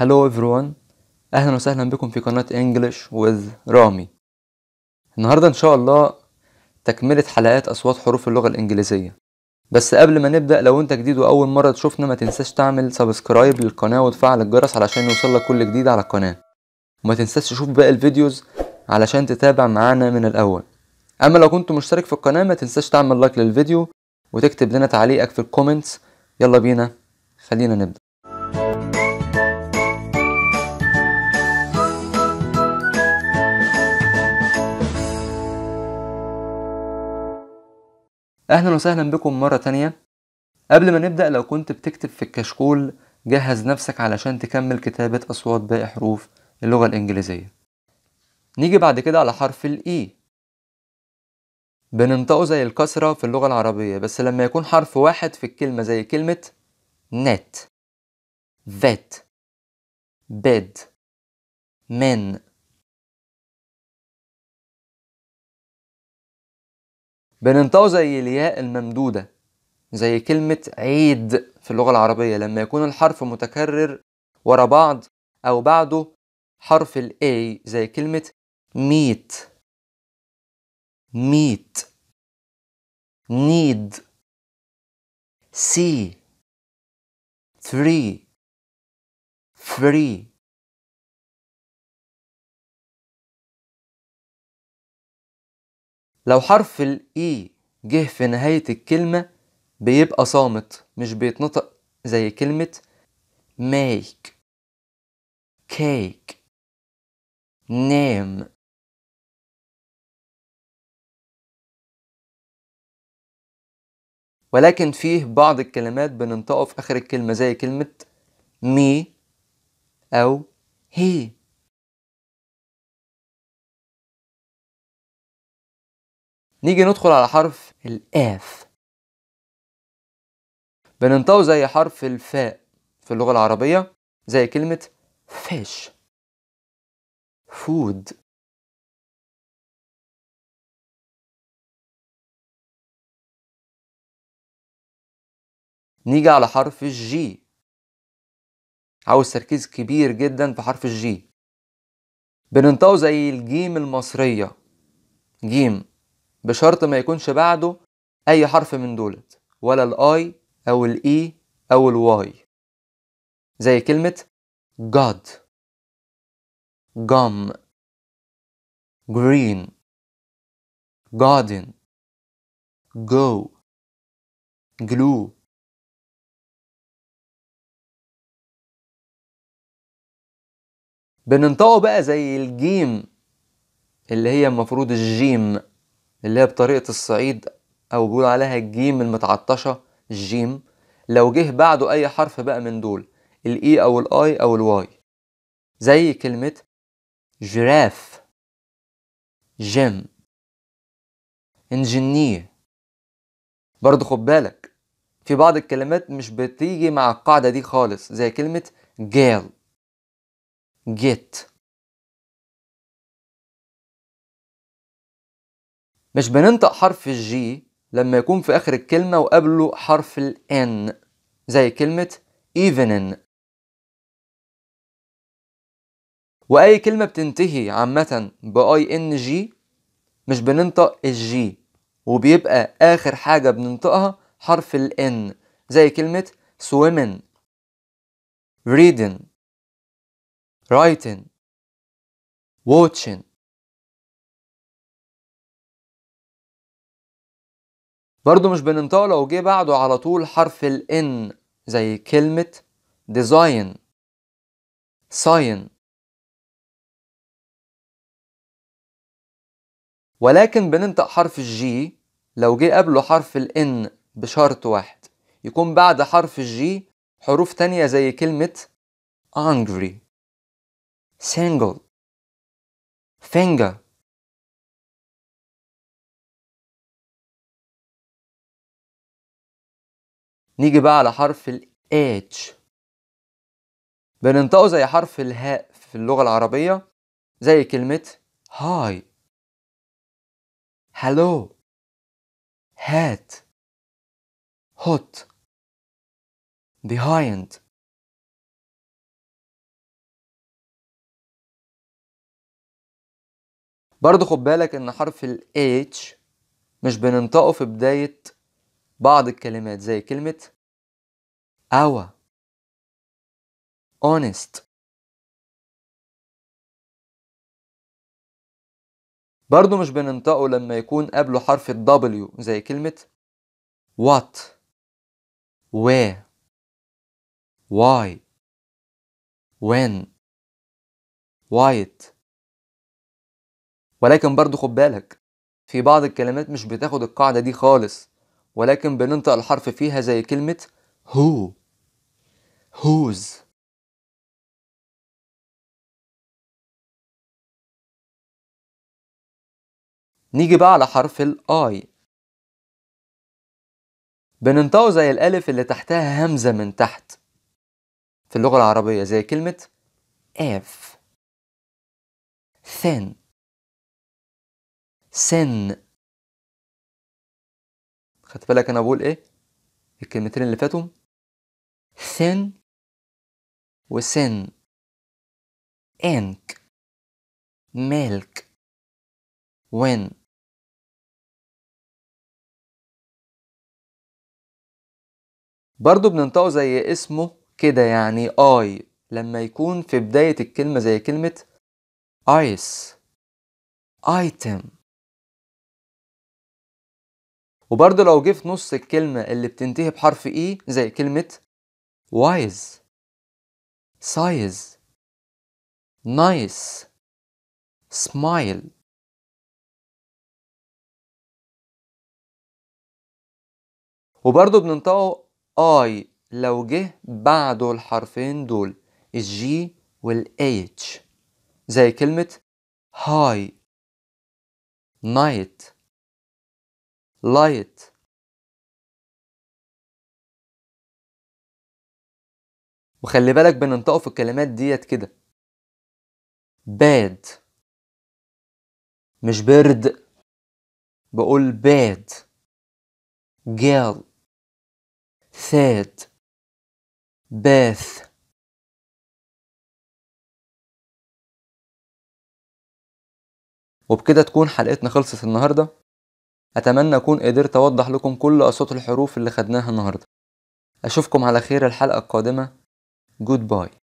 Hello everyone. أهلا وسهلا بكم في قناة English with رامي. النهاردة إن شاء الله تكملة حلقات أصوات حروف اللغة الإنجليزية. بس قبل ما نبدأ، لو أنت جديد وأول مرة تشوفنا ما تنساش تعمل سبسكرايب للقناة وتفعل الجرس علشان يوصلك كل جديد على القناة. وما تنساش تشوف باقي الفيديوز علشان تتابع معانا من الأول. أما لو كنت مشترك في القناة ما تنساش تعمل لايك للفيديو وتكتب لنا تعليقك في الكومنتس. يلا بينا، خلينا نبدأ. أهلا وسهلا بكم مرة تانية. قبل ما نبدأ، لو كنت بتكتب في الكشكول جهز نفسك علشان تكمل كتابة أصوات باقي حروف اللغة الإنجليزية. نيجي بعد كده على حرف الإي. بننطقه زي الكسرة في اللغة العربية، بس لما يكون حرف واحد في الكلمة زي كلمة net, vet, bed, men. بننطقه زي الياء الممدودة زي كلمة عيد في اللغة العربية لما يكون الحرف متكرر ورا بعض أو بعده حرف ال A زي كلمة meet, meet, need, see, three, free. لو حرف ال E جه في نهاية الكلمة بيبقى صامت مش بيتنطق زي كلمة make, cake, name. ولكن فيه بعض الكلمات بننطقه في آخر الكلمة زي كلمة me أو he. نيجي ندخل على حرف ال F. بننطقه زي حرف الفاء في اللغة العربية زي كلمة fish, food. نيجي على حرف الجي. عاوز تركيز كبير جدا في حرف الجي. بننطقه زي الجيم المصرية جيم، بشرط ما يكونش بعده أي حرف من دولت، ولا الآي أو الإي أو الواي، زي كلمة God, gum, green, garden, go, glue. بننطقه بقى زي الجيم اللي هي المفروض الجيم اللي هي بطريقة الصعيد أو بيقول عليها الجيم المتعطشة الجيم. لو جه بعده أي حرف بقى من دول الإي أو الآي أو الواي، زي كلمة جراف، جيم، انجينير. برضو خد بالك في بعض الكلمات مش بتيجي مع القاعدة دي خالص زي كلمة جيل، جيت. مش بننطق حرف الجي لما يكون في آخر الكلمة وقبله حرف الN زي كلمة evening. وأي كلمة بتنتهي عامة ب-ing مش بننطق الجي، وبيبقى آخر حاجة بننطقها حرف الN زي كلمة swimming, reading, writing, watching. برضو مش بننطقه لو جه بعده على طول حرف الN زي كلمة design, sign. ولكن بننطق حرف الجي لو جه قبله حرف الN بشرط واحد، يكون بعد حرف الجي حروف تانية زي كلمة angry, single, finger. نيجي بقى على حرف ال H. بننطقه زي حرف الهاء في اللغة العربية زي كلمة hi, hello, hat, hot, behind. برضو خد بالك ان حرف ال H مش بننطقه في بداية بعض الكلمات زي كلمة our، honest. برضو مش بننطقه لما يكون قبله حرف ال W زي كلمة what، where، why، when، white. ولكن برضو خد بالك في بعض الكلمات مش بتاخد القاعدة دي خالص، ولكن بننطق الحرف فيها زي كلمة who، whose. نيجي بقى على حرف ال I، بننطقه زي الألف اللي تحتها همزة من تحت في اللغة العربية زي كلمة F، thin، sin. خدت بالك أنا بقول إيه؟ الكلمتين اللي فاتوا thin و sin، ink، milk، when. برضو بننطقه زي اسمه كده يعني I لما يكون في بداية الكلمة زي كلمة ice، item. وبرضو لو جه في نص الكلمة اللي بتنتهي بحرف E زي كلمة wise، size، nice، smile. وبرضو بننطقه I لو جه بعده الحرفين دول الجي والH زي كلمة high، night، light. وخلي بالك بننطقه في الكلمات ديت كده bad، مش برد، بقول bad، girl، sad، bath. وبكده تكون حلقتنا خلصت النهاردة. أتمنى أكون قدرت أوضح لكم كل أصوات الحروف اللي خدناها النهاردة. أشوفكم على خير الحلقة القادمة. Goodbye.